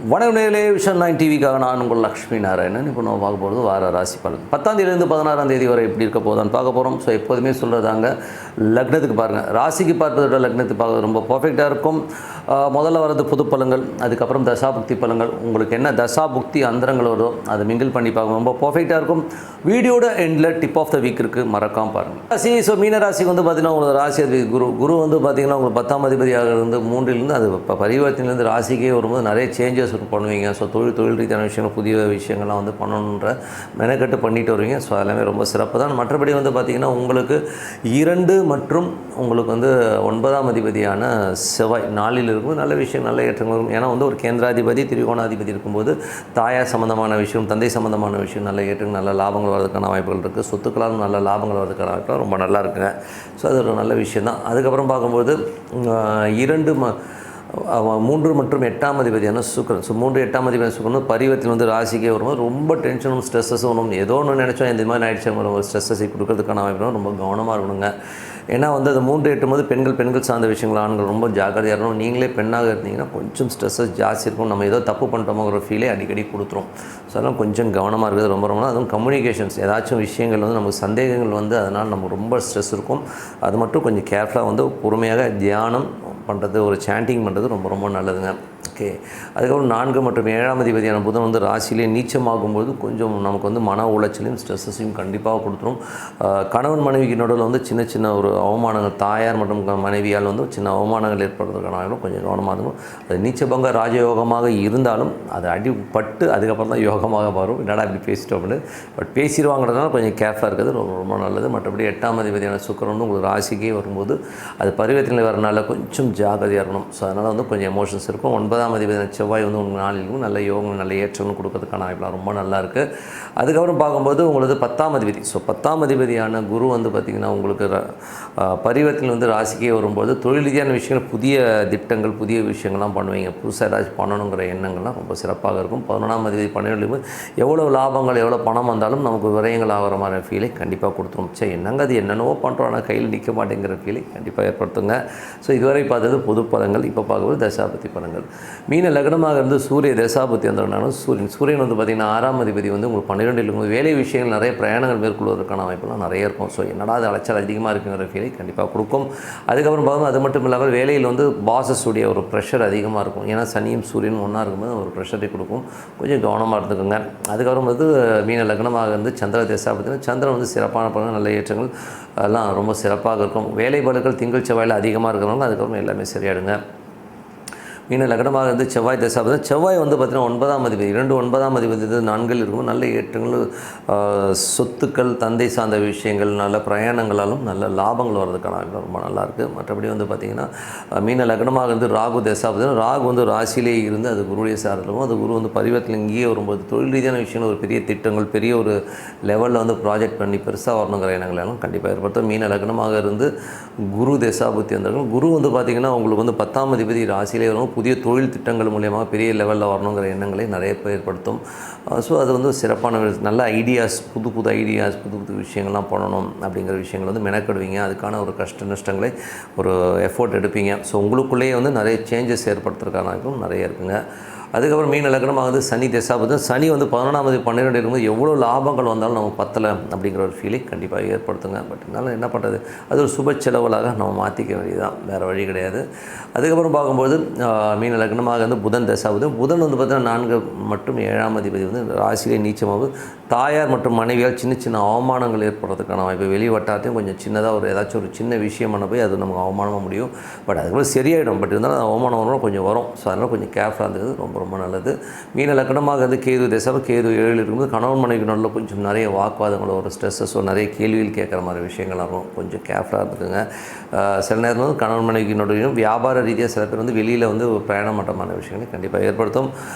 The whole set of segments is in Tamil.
வணக்கம் நேயர்களே, விஷன் 9 டிவிக்காக நான் உங்கள் லக்ஷ்மி நாராயணன். இப்போ நம்ம பார்க்க போகிறது வார ராசி பலன் 10ஆம் தேதியிலிருந்து 16ஆம் தேதி வரை எப்படி இருக்க போதான்னு பார்க்க போகிறோம். ஸோ எப்போதுமே சொல்கிறதாங்க, லக்னத்துக்கு பாருங்கள், ராசிக்கு பார்ப்பதை விட லக்னத்துக்கு பார்க்க ரொம்ப பர்ஃபெக்டாக இருக்கும். முதல்ல வரது பொது பலன்கள், அதுக்கப்புறம் தசாபுக்தி பலன்கள். உங்களுக்கு என்ன தசாபுக்தி அந்தரங்கள் வருதோ அதை மிங்கிள் பண்ணி பார்க்க ரொம்ப பர்ஃபெக்டாக இருக்கும். வீடியோட எண்டில் டிப் ஆஃப் த வீக் இருக்குது, மறக்காமல் பாருங்கள். ராசி, ஸோ மீன ராசிக்கு வந்து பார்த்திங்கன்னா உங்களுக்கு ராசி அதிபதி குரு வந்து பார்த்திங்கன்னா உங்களுக்கு 10ஆம் அதிபதியாக இருந்து 3லிருந்து அது பரிவர்த்தனையிலேருந்து ராசிக்கே வரும்போது நிறைய சேஞ்சஸ் பண்ணுவீங்க. ஸோ தொழில் ரீதியான விஷயங்கள், புதிய விஷயங்கள்லாம் வந்து பண்ணணுன்ற மெனக்கட்டு பண்ணிட்டு வருவீங்க. ஸோ எல்லாமே ரொம்ப சிறப்பு தான். மற்றபடி வந்து பார்த்திங்கன்னா உங்களுக்கு 2 மற்றும் உங்களுக்கு வந்து 9ஆம் அதிபதியான செவ்வாய் 4ல் இருக்கும்போது நல்ல விஷயம், நல்ல ஏற்றங்கள் இருக்கும். ஏன்னா வந்து ஒரு கேந்திராதிபதி திரிகோணாதிபதி இருக்கும்போது தாயார் சம்மந்தமான விஷயம், தந்தை சம்மந்தமான விஷயம், நல்ல ஏற்றங்கள், நல்ல லாபங்கள் வரதுக்கான வாய்ப்புகள் இருக்குது. சொத்துக்களால் நல்ல லாபங்கள் வரதுக்கான வாய்ப்புகள் ரொம்ப நல்லா இருக்குங்க. ஸோ அது ஒரு நல்ல விஷயம் தான். அதுக்கப்புறம் பார்க்கும்போது 3 மற்றும் 8ஆம் அதிபதியான சுக்கிரன். ஸோ 3, 8ஆம் அதிபதியான சுக்கிரன் பரிவர்த்தனை வந்து ராசிக்கே வரும்போது ரொம்ப டென்ஷனும் ஸ்ட்ரெஸ்ஸஸும் ஒன்றும் ஏதோ ஒன்று நினச்சோம் இந்த மாதிரி ஆயிடுச்சு ஒரு ஸ்ட்ரெஸ்ஸை கொடுக்கறதுக்கான வாய்ப்பு ரொம்ப கவனமாக இருக்கணுங்க. ஏன்னா வந்து அது 3 8 போது பெண்கள் சார்ந்த விஷயங்கள், ஆண்கள் ரொம்ப ஜாக்கிரதையாக இருக்கணும். நீங்களே பெண்ணாக இருந்தீங்கன்னா கொஞ்சம் ஸ்ட்ரெஸ்ஸஸ் ஜாஸ்தி இருக்கும். நம்ம ஏதோ தப்பு பண்ணிட்டோமோங்கிற ஃபீலே அடிக்கடி கொடுத்துரும். ஸோ அதெல்லாம் கொஞ்சம் கவனமாக இருக்கிறது ரொம்ப அதுவும் கம்யூனிகேஷன்ஸ், ஏதாச்சும் விஷயங்கள் வந்து நமக்கு சந்தேகங்கள் வந்து அதனால் நமக்கு ரொம்ப ஸ்ட்ரெஸ் இருக்கும். அது மட்டும் கொஞ்சம் கேர்ஃபுல்லாக வந்து பொறுமையாக தியானம் பண்ணுறது, ஒரு சாண்டிங் பண்ணுறது ரொம்ப நல்லதுங்க. ஓகே. அதுக்கப்புறம் 4 மற்றும் 7ஆம் அதிபதியான புதன் வந்து ராசியிலே நீச்சமாகும்போது கொஞ்சம் நமக்கு வந்து மன உளைச்சலையும் ஸ்ட்ரெஸ்ஸையும் கண்டிப்பாக கொடுத்துரும். கணவன் மனைவிக்கு நடுவில் வந்து சின்ன ஒரு அவமானங்கள், தாயார் மற்றும் மனைவியால் வந்து சின்ன அவமானங்கள் ஏற்படுறதுக்கான கொஞ்சம் கவனமாக இருக்கும். அது நீச்சபங்க ராஜயோகமாக இருந்தாலும் அது அடிப்பட்டு அதுக்கப்புறம் தான் யோகமாக வரும். என்னடா இப்படி பேசிட்டோம் அப்படின்னு, பட் பேசிடுவாங்கிறதுனால கொஞ்சம் கேர்ஃபுல்லாக இருக்கிறது ரொம்ப நல்லது. மற்றபடி 8ஆம் அதிபதியான சுக்கிரன் வந்து உங்களுக்கு ராசிக்கே வரும்போது அது பரிவர்த்தனை வரனால கொஞ்சம் ஜாகிரதையாக இருக்கணும். ஸோ அதனால் வந்து கொஞ்சம் எமோஷன்ஸ் இருக்கும். 9ஆம் அதிபதியான செவ்வாய் வந்து உங்களுக்கு 4லும் நல்ல யோகம், நல்ல ஏற்றம்னு கொடுக்கறதுக்கான வாய்ப்புலாம் ரொம்ப நல்லா இருக்குது. அதுக்கப்புறம் பார்க்கும்போது உங்களுக்கு 10ஆம் அதிபதி, ஸோ 10ஆம் அதிபதியான குரு வந்து பார்த்திங்கன்னா உங்களுக்கு பரிவர்த்தனை வந்து ராசிக்கே வரும்போது தொழில் ரீதியான விஷயங்கள், புதிய திட்டங்கள், புதிய விஷயங்கள்லாம் பண்ணுவீங்க. புதுசாக ஏதாச்சும் பண்ணணுங்கிற எண்ணங்கள்லாம் ரொம்ப சிறப்பாக இருக்கும். 11ஆம் அதிபதி 12 எவ்வளோ லாபங்கள், எவ்வளோ பணம் வந்தாலும் நமக்கு விரயங்கள் ஆகிற மாதிரி ஃபீலை கண்டிப்பாக கொடுத்துரும். சரி என்னங்க அது என்னென்னவோ பண்ணுறோம் ஆனால் கையில் நிற்க மாட்டேங்கிற ஃபீலை கண்டிப்பாக ஏற்படுத்துங்க. ஸோ இதுவரை பார்த்தது பொது பலன்கள். இப்போ பார்க்கும்போது தசாபதி பலன்கள். மீன லக்னமாக இருந்து சூரிய தசாபதி வந்தோம்னாலும் சூரியன் வந்து பார்த்திங்கன்னா 6ஆம் அதிபதி வந்து உங்களுக்கு 12 இருக்கும்போது வேலை விஷயங்கள், நிறைய பிரயாணங்கள் மேற்கொள்வதற்கான வாய்ப்புலாம் நிறைய இருக்கும். ஸோ என்னடா அது அலைச்சல் அதிகமாக இருக்குங்கிற ஃபீலை கண்டிப்பாக கொடுக்கும். அதுக்கப்புறம் பார்க்கும்போது அது மட்டும் இல்லாமல் வேலையில் வந்து பாசஸுடைய ஒரு ப்ரெஷர் அதிகமாக இருக்கும். ஏன்னா சனியும் சூரியனும் ஒன்றா இருக்கும்போது ஒரு ப்ரெஷரை கொடுக்கும். கொஞ்சம் கவனமாக இருந்துக்குங்க. அதுக்கப்புறம் வந்து மீன லக்னமாக இருந்து சந்திர தசாபதி, சந்திரன் வந்து சிறப்பான பலன்கள், நல்ல ஏற்றங்கள் அதெல்லாம் ரொம்ப சிறப்பாக இருக்கும். வேலை பலுக்கள் திங்கள் செவ்வாயில் அதிகமாக இருக்கிறவங்க அதுக்கப்புறம் எல்லாமே சரியாயிடுங்க. மீன லக்னமாக இருந்து செவ்வாய் தசாபதி, செவ்வாய் வந்து பார்த்திங்கன்னா 9ஆம் அதிபதி, 9ஆம் அதிபதி 4ல் இருக்கும். நல்ல ஏற்றங்கள், சொத்துக்கள், தந்தை சார்ந்த விஷயங்கள், நல்ல பிரயாணங்களாலும் நல்ல லாபங்கள் வர்றதுக்கான ரொம்ப நல்லாயிருக்கு. மற்றபடி வந்து பார்த்திங்கன்னா மீன லக்னமாக இருந்து ராகு தசாபதி, ராகு வந்து ராசியிலே இருந்து அது குருடைய சார்ந்திருக்கும். அது குரு வந்து பரிவர்த்தனை இங்கேயே வரும்போது தொழில் ரீதியான விஷயங்கள், ஒரு பெரிய திட்டங்கள், பெரிய ஒரு லெவலில் வந்து ப்ராஜெக்ட் பண்ணி பெருசாக வரணுங்கிற எண்ணங்கள் எல்லாம் கண்டிப்பாக ஏற்படுத்தும். மீன லக்னமாக இருந்து குரு தசாபுத்தி வந்திருக்கும். குரு வந்து பார்த்திங்கன்னா உங்களுக்கு வந்து 10ஆம் அதிபதி ராசியிலே வரும். புதிய தொழில் திட்டங்கள் மூலியமாக பெரிய லெவலில் வரணுங்கிற எண்ணங்களை நிறைய பேர் ஏற்படுத்தும். ஸோ அது வந்து சிறப்பான நல்ல ஐடியாஸ், புது ஐடியாஸ், புது விஷயங்கள்லாம் பண்ணணும் அப்படிங்கிற விஷயங்கள் வந்து மெனக்கெடுவீங்க. அதுக்கான ஒரு கஷ்ட நஷ்டங்களை ஒரு எஃபோர்ட் எடுப்பீங்க. ஸோ உங்களுக்குள்ளேயே வந்து நிறைய சேஞ்சஸ் ஏற்படுத்துறதுக்கான நிறைய இருக்குங்க. அதுக்கப்புறம் மீன லக்னமாக வந்து சனி தசாபதி, சனி வந்து 11ஆம் தேதி 12 இருக்கும்போது எவ்வளோ லாபங்கள் வந்தாலும் நம்ம பத்தலை அப்படிங்கிற ஒரு ஃபீலை கண்டிப்பாக ஏற்படுத்துங்க. பட் இருந்தாலும் என்ன பண்ணுறது, அது ஒரு சுப செலவுகளாக நம்ம மாற்றிக்க வேண்டியதுதான், வேறு வழி கிடையாது. அதுக்கப்புறம் பார்க்கும்போது மீன லக்னமாக வந்து புதன் தசாபதி, புதன் வந்து பார்த்திங்கன்னா 4 மற்றும் 7ஆம் அதிபதி வந்து ராசியிலே நீச்சமாகுது. தாயார் மற்றும் மனைவியால் சின்ன அவமானங்கள் ஏற்படுறதுக்கான வாய்ப்பு, வெளி வட்டாரத்தையும் கொஞ்சம் சின்னதாக ஒரு ஏதாச்சும் ஒரு சின்ன விஷயம் பண்ண போய் அது நமக்கு அவமானமாக முடியும். பட் அதுக்கப்புறம் சரியாயிடும். பட் இருந்தாலும் அவமானம் வரணும் கொஞ்சம் வரும். ஸோ அதனால் கொஞ்சம் கேர்ஃபுல்லாக இருந்தது ரொம்ப நல்லது. மீன லக்னமாக வந்து கேது தசாபதி, கேது 7ல் இருக்கும்போது கணவன் மனைவிக்கு நடுவில் கொஞ்சம் நிறைய வாக்குவாதங்களோ, ஒரு ஸ்ட்ரெஸ்ஸஸோ, நிறைய கேள்வியில் கேட்குற மாதிரி விஷயங்கள் இருக்கும். கொஞ்சம் கேர்ஃபுல்லாக இருந்துக்குங்க. சில நேரம் வந்து கணவன் மனைவிக்கு நடுவிலும் வியாபார ரீதியாக சில பேர் வந்து வெளியில் வந்து பிரயாண மட்டமான விஷயங்களை கண்டிப்பாக ஏற்படுத்தும்.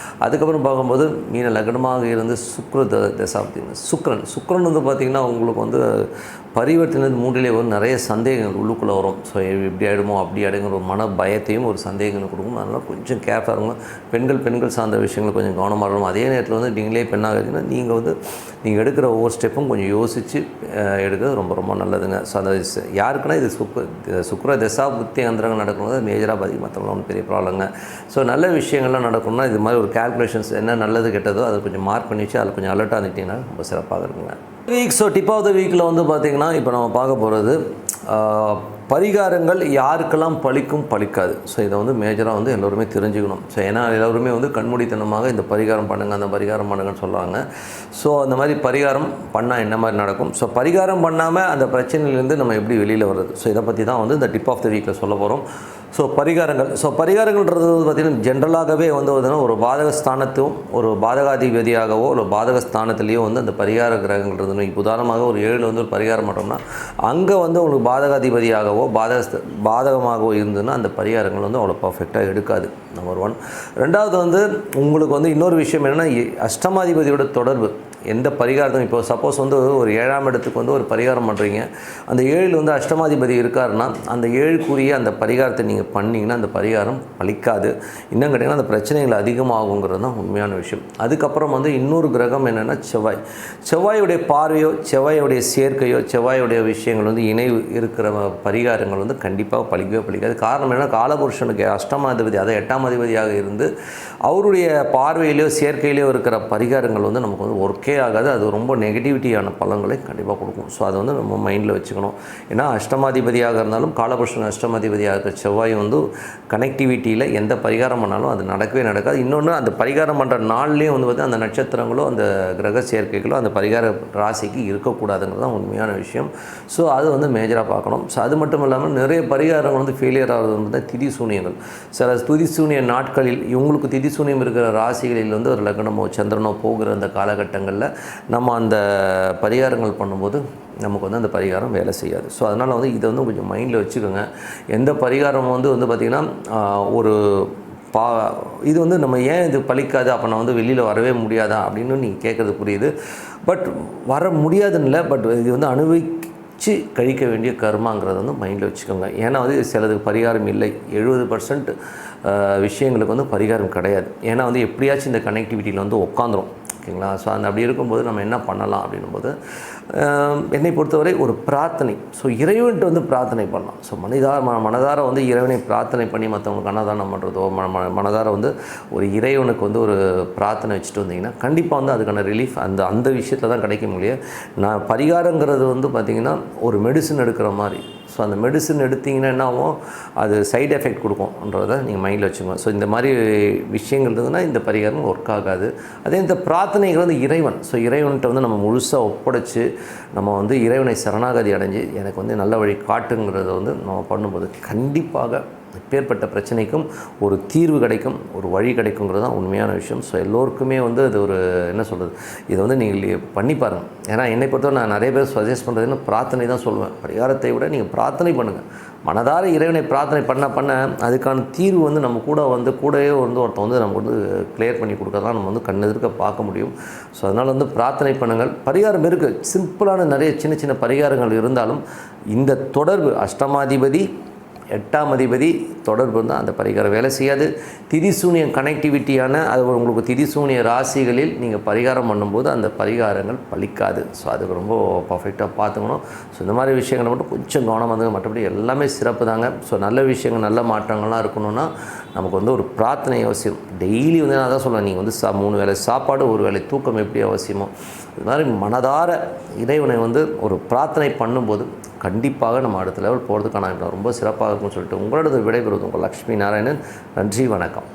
அதுக்கப்புறம் பார்க்கும்போது மீன லக்னமாக இருந்து சுக்கிர தசாபதி, சுக்கிரன் வந்து பார்த்திங்கன்னா உங்களுக்கு வந்து பரிவர்த்தனை மூன்றிலே வரும் நிறைய சந்தேகங்கள் உள்ளுக்குள்ளே வரும். ஸோ இப்படி ஆகிடுமோ அப்படி ஆகிடுங்கிற ஒரு மன பயத்தையும் ஒரு சந்தேகங்கள் கொடுக்கும். அதனால் கொஞ்சம் கேர்ஃபுல்லாக இருக்கும். பெண்கள் சார்ந்த விஷயங்கள் கொஞ்சம் கவனமாக இருக்கணும். அதே நேரத்தில் வந்து நீங்களே பெண்ணாகிறதுன்னா நீங்கள் எடுக்கிற ஒவ்வொரு ஸ்டெப்பும் கொஞ்சம் யோசித்து எடுக்கிறது ரொம்ப ரொம்ப நல்லதுங்க. ஸோ அந்த யாருக்குன்னா இது சுக்கிர தசா புத்தி அந்தரங்கள் நடக்கணும், அது மேஜராக பாதிக்கும். மற்றவங்களாம் ஒன்றும் பெரிய ப்ராப்ளங்க. ஸோ நல்ல விஷயங்கள்லாம் நடக்கணும்னா இது மாதிரி ஒரு கால்குலேஷன்ஸ் என்ன நல்லது கெட்டதோ அதை கொஞ்சம் மார்க் பண்ணி வச்சு அதில் கொஞ்சம் அலர்ட்டாக இருந்துட்டிங்கன்னா ரொம்ப சிறப்பாக இருக்குங்க. ஸோ டிப் ஆஃப் த வீக்கில் வந்து பார்த்திங்கன்னா இப்போ நம்ம பார்க்க போகிறது பரிகாரங்கள் யாருக்கெல்லாம் பலிக்காது. ஸோ இதை வந்து மேஜராக வந்து எல்லோருமே தெரிஞ்சுக்கணும். ஸோ ஏன்னா எல்லோருமே வந்து கண்மூடித்தனமாக இந்த பரிகாரம் பண்ணுங்கள் அந்த பரிகாரம் பண்ணுங்கன்னு சொல்கிறாங்க. ஸோ அந்த மாதிரி பரிகாரம் பண்ணால் என்ன மாதிரி நடக்கும், ஸோ பரிகாரம் பண்ணாமல் அந்த பிரச்சனையிலேருந்து நம்ம எப்படி வெளியில் வர்றது, ஸோ இதை பற்றி தான் வந்து இந்த டிப் ஆஃப் த வீக்கில் சொல்ல போகிறோம். ஸோ பரிகாரங்கள்ன்றது வந்து பார்த்திங்கன்னா ஜென்ரலாகவே வந்து ஒரு பாதக ஸ்தானத்தும் ஒரு பாதகாதிபதியாகவோ ஒரு பாதக ஸ்தானத்துலேயோ வந்து அந்த பரிகார கிரகங்கள்ன்றது இப்போ உதாரணமாக ஒரு 7 வந்து ஒரு பரிகாரம் பண்ணுறோம்னா அங்கே வந்து உங்களுக்கு பாதகாதிபதியாகவோ பாதகமாகவோ இருந்ததுன்னா அந்த பரிகாரங்கள் வந்து அவ்வளோ பர்ஃபெக்டாக எடுக்காது. நம்பர் 1. ரெண்டாவது வந்து உங்களுக்கு வந்து இன்னொரு விஷயம் என்னென்னா அஷ்டமாதிபதியோட தொடர்பு. எந்த பரிகாரத்தையும் இப்போ சப்போஸ் வந்து ஒரு 7ஆம் இடத்துக்கு வந்து ஒரு பரிகாரம் பண்ணுறீங்க, அந்த 7 வந்து அஷ்டமாதிபதி இருக்காருன்னா அந்த 7க்குரிய அந்த பரிகாரத்தை நீங்கள் பண்ணிங்கன்னா அந்த பரிகாரம் பலிக்காது. இன்னும் கேட்டிங்கன்னா அந்த பிரச்சனைகள் அதிகமாகுங்கிறது தான் உண்மையான விஷயம். அதுக்கப்புறம் வந்து இன்னொரு கிரகம் என்னென்னா செவ்வாயுடைய பார்வையோ செவ்வாயுடைய சேர்க்கையோ செவ்வாயுடைய விஷயங்கள் வந்து இணைவு இருக்கிற பரிகாரங்கள் வந்து கண்டிப்பாக பலிக்காது. காரணம் என்னென்னா காலபுருஷனுக்கு அஷ்டமாதிபதி அதை 8ஆம் அதிபதியாக இருந்து அவருடைய பார்வையிலையோ சேர்க்கையிலையோ இருக்கிற பரிகாரங்கள் வந்து நமக்கு வந்து ஒர்க்கே ஆகாது. அது ரொம்ப நெகட்டிவிட்டியான பலன்களை கண்டிப்பாக கொடுக்கும். ஸோ அதை வந்து நம்ம மைண்டில் வச்சுக்கணும். ஏன்னா அஷ்டமாதிபதியாக இருந்தாலும் காலபுருஷன் அஷ்டமாதிபதியாக இருக்கிற செவ்வாய் வந்து கனெக்டிவிட்டியில் எந்த பரிகாரம் பண்ணாலும் அது நடக்கவே நடக்காது. இன்னொன்று அந்த பரிகாரம் பண்ணுற நாள்லேயும் வந்து பார்த்து அந்த நட்சத்திரங்களோ அந்த கிரக சேர்க்கைகளோ அந்த பரிகார ராசிக்கு இருக்கக்கூடாதுங்கிறது தான் உண்மையான விஷயம். ஸோ அது வந்து மேஜராக பார்க்கணும். ஸோ அது மட்டும் இல்லாமல் நிறைய பரிகாரங்கள் வந்து ஃபெயிலியர் ஆகிறது வந்து திதி சூனியங்கள். சில திதி சூனிய நாட்களில் இவங்களுக்கு திதி சூனியம் இருக்கிற ராசிகளில் வந்து ஒரு லக்னமோ சந்திரனோ போகிற அந்த காலகட்டங்களில் நம்ம அந்த பரிகாரங்கள் பண்ணும்போது நமக்கு வந்து அந்த பரிகாரம் வேலை செய்யாது. ஸோ அதனால் வந்து இதை வந்து கொஞ்சம் மைண்டில் வச்சுக்கோங்க. எந்த பரிகாரம் வந்து பார்த்திங்கன்னா ஒரு இது வந்து நம்ம ஏன் இது பலிக்காது, அப்போ நான் வந்து வெளியில் வரவே முடியாதா அப்படின்னு நீங்கள் கேட்குறது புரியுது. பட் வர முடியாதுன்னு இல்லை, பட் இது வந்து அனுபவிச்சு கழிக்க வேண்டிய கர்மாங்கிறத வந்து மைண்டில் வச்சுக்கோங்க. ஏன்னா வந்து சிலதுக்கு பரிகாரம் இல்லை. 70% விஷயங்களுக்கு வந்து பரிகாரம் கிடையாது. ஏன்னா வந்து எப்படியாச்சும் இந்த கனெக்டிவிட்டியில் வந்து உட்காந்துரும். ஓகேங்களா? ஸோ அப்படி இருக்கும்போது நம்ம என்ன பண்ணலாம் அப்படின்னும்போது என்னை பொறுத்தவரை ஒரு பிரார்த்தனை. ஸோ இறைவன்ட்டு வந்து பிரார்த்தனை பண்ணலாம். ஸோ மனதார வந்து இறைவனை பிரார்த்தனை பண்ணி மற்றவங்களுக்கு அன்னதானம் பண்ணுறதோ மனதார வந்து ஒரு இறைவனுக்கு வந்து ஒரு பிரார்த்தனை வச்சுட்டு வந்தீங்கன்னா கண்டிப்பாக வந்து அதுக்கான ரிலீஃப் அந்த விஷயத்தில் தான் கிடைக்க முடியும். நான் பரிகாரங்கிறது வந்து பார்த்திங்கன்னா ஒரு மெடிசன் எடுக்கிற மாதிரி. ஸோ அந்த மெடிசன் எடுத்திங்கன்னா என்ன ஆகும், அது சைடு எஃபெக்ட் கொடுக்கும்ன்றதை நீங்கள் மைண்டில் வச்சுக்கோங்க. ஸோ இந்த மாதிரி விஷயங்கள் இருந்ததுன்னா இந்த பரிகாரம் ஒர்க் ஆகாது. அதே இந்த பிரார்த்தனைகள் வந்து இறைவன். ஸோ இறைவன்கிட்ட வந்து நம்ம முழுசாக ஒப்படைச்சு நம்ம வந்து இறைவனை சரணாகதி அடைஞ்சு எனக்கு வந்து நல்ல வழி காட்டுங்கிறத வந்து நம்ம பண்ணும்போது கண்டிப்பாக எப்பேற்பட்ட பிரச்சனைக்கும் ஒரு தீர்வு கிடைக்கும், ஒரு வழி கிடைக்குங்கிறது தான் உண்மையான விஷயம். ஸோ எல்லோருக்குமே வந்து அது ஒரு என்ன சொல்கிறது, இதை வந்து நீங்கள் பண்ணி பாருங்கள். ஏன்னா என்னை பொறுத்தவரை நான் நிறைய பேர் சஜஸ்ட் பண்ணுறதுன்னு பிரார்த்தனை தான் சொல்லுவேன். பரிகாரத்தை விட நீங்கள் பிரார்த்தனை பண்ணுங்கள். மனதார இறைவனை பிரார்த்தனை பண்ண அதுக்கான தீர்வு வந்து நம்ம கூடவே வந்து ஒருத்தன் வந்து நமக்கு வந்து கிளியர் பண்ணி கொடுக்கறதான் நம்ம வந்து கண்ணெதிர்க்க பார்க்க முடியும். ஸோ அதனால் வந்து பிரார்த்தனை பண்ணுங்கள். பரிகாரம் இருக்குது, சிம்பிளான நிறைய சின்ன பரிகாரங்கள் இருந்தாலும் இந்த தொடர்பு அஷ்டமாதிபதி 8ஆம் அதிபதி தொடர்பு இருந்தால் அந்த பரிகாரம் வேலை செய்யாது. திதிசூனியம் கனெக்டிவிட்டியான அது உங்களுக்கு திதிசூனிய ராசிகளில் நீங்கள் பரிகாரம் பண்ணும்போது அந்த பரிகாரங்கள் பலிக்காது. ஸோ அதுக்கு ரொம்ப பர்ஃபெக்டாக பார்த்துக்கணும். ஸோ இந்த மாதிரி விஷயங்களை மட்டும் கொஞ்சம் கவனம் வந்து மற்றபடி எல்லாமே சிறப்பு தாங்க. ஸோ நல்ல விஷயங்கள் நல்ல மாற்றங்கள்லாம் இருக்கணும்னா நமக்கு வந்து ஒரு பிரார்த்தனை அவசியம். டெய்லி வந்து நான் தான் சொல்லுவேன், நீங்கள் வந்து 3 வேளை சாப்பாடு 1 வேளை தூக்கம் எப்படி அவசியமோ இது மாதிரி மனதார இறைவனை வந்து ஒரு பிரார்த்தனை பண்ணும்போது கண்டிப்பாக நம்ம அடுத்த லெவல் போகிறதுக்கான ரொம்ப சிறப்பாக இருக்கும்னு சொல்லிட்டு உங்களோட விடைபெறுவது உங்கள் லக்ஷ்மி நாராயணன். நன்றி, வணக்கம்.